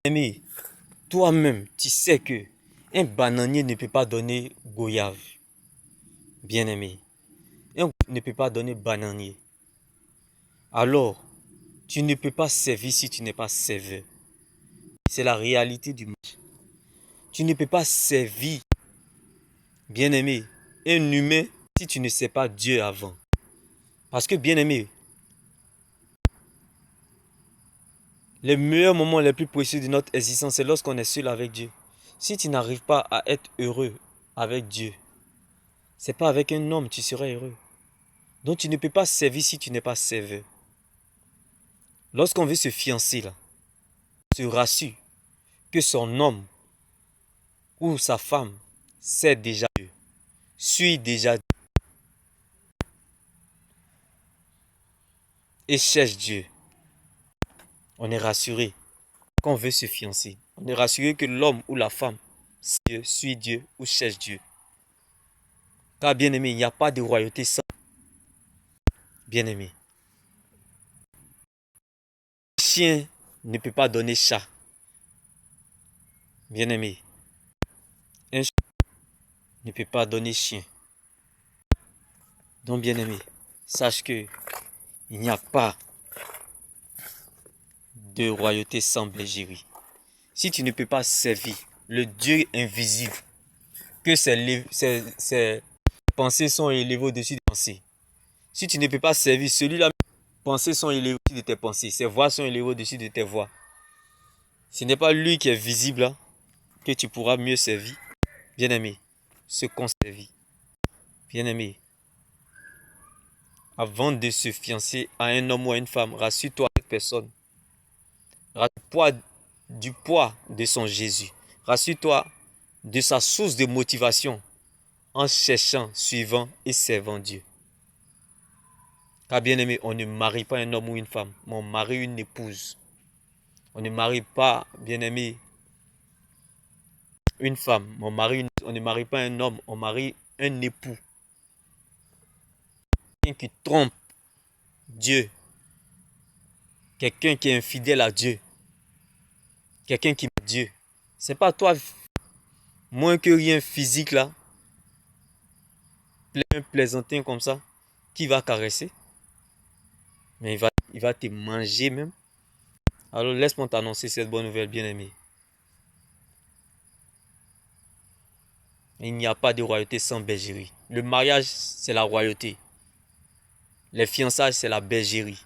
Bien-aimé, toi-même, tu sais que un bananier ne peut pas donner goyave. Bien-aimé, un ne peut pas donner bananier. Alors, tu ne peux pas servir si tu n'es pas serveur. C'est la réalité du monde. Tu ne peux pas servir, bien-aimé, un humain si tu ne sais pas Dieu avant. Parce que, bien-aimé, les meilleurs moments les plus précieux de notre existence, c'est lorsqu'on est seul avec Dieu. Si tu n'arrives pas à être heureux avec Dieu, c'est pas avec un homme tu seras heureux. Donc tu ne peux pas servir si tu n'es pas serveur. Lorsqu'on veut se fiancer là, se rassure que son homme ou sa femme sait déjà Dieu, suit déjà Dieu et cherche Dieu. On est rassuré quand on veut se fiancer. On est rassuré que l'homme ou la femme suit Dieu ou cherche Dieu. Car bien aimé, il n'y a pas de royauté sans bien aimé. Un chien ne peut pas donner chat. Bien aimé. Un chien ne peut pas donner chien. Donc bien aimé, sache que il n'y a pas de royauté sans blégérie. Si tu ne peux pas servir le Dieu invisible, que ses pensées sont élevées au-dessus des pensées. Si tu ne peux pas servir celui-là, ses pensées sont élevées au-dessus de tes pensées, ses voix sont élevées au-dessus de tes voix. Ce n'est pas lui qui est visible là, que tu pourras mieux servir. Bien-aimé, se conserver. Bien-aimé, avant de se fiancer à un homme ou à une femme, rassure-toi à cette personne. Rassure-toi du poids de son Jésus. Rassure-toi de sa source de motivation en cherchant, suivant et servant Dieu. Car bien aimé, on ne marie pas un homme ou une femme, mais on marie une épouse. On ne marie pas, bien aimé, une femme, mais on ne marie pas un homme, on marie un époux. Quelqu'un qui trompe Dieu, quelqu'un qui est infidèle à Dieu, quelqu'un qui met Dieu. C'est pas toi, moins que rien physique là, un plaisantin comme ça, qui va caresser, mais il va te manger même. Alors laisse-moi t'annoncer cette bonne nouvelle, bien-aimé. Il n'y a pas de royauté sans bergerie. Le mariage, c'est la royauté. Les fiançailles, c'est la bergerie.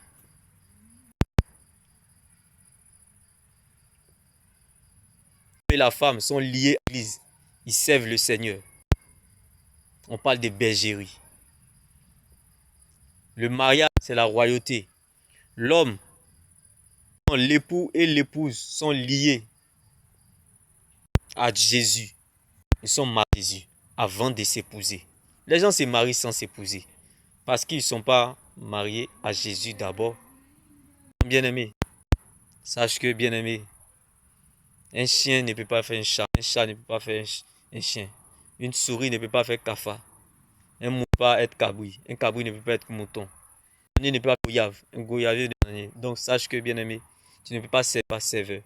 Et la femme sont liés à l'église. Ils servent le Seigneur. On parle de bergerie. Le mariage, c'est la royauté. L'homme, l'époux et l'épouse sont liés à Jésus. Ils sont mariés à Jésus avant de s'épouser. Les gens se marient sans s'épouser. Parce qu'ils ne sont pas mariés à Jésus d'abord. Bien-aimé, sache que, bien-aimé, un chien ne peut pas faire un chat ne peut pas faire un chien, une souris ne peut pas faire cafard, un mouton ne peut pas être cabri, un cabri ne peut pas être mouton, un ne peut pas être goyave, un goyave ne peut pas être bananier. Donc sache que, bien-aimé, tu ne peux pas servir serveur.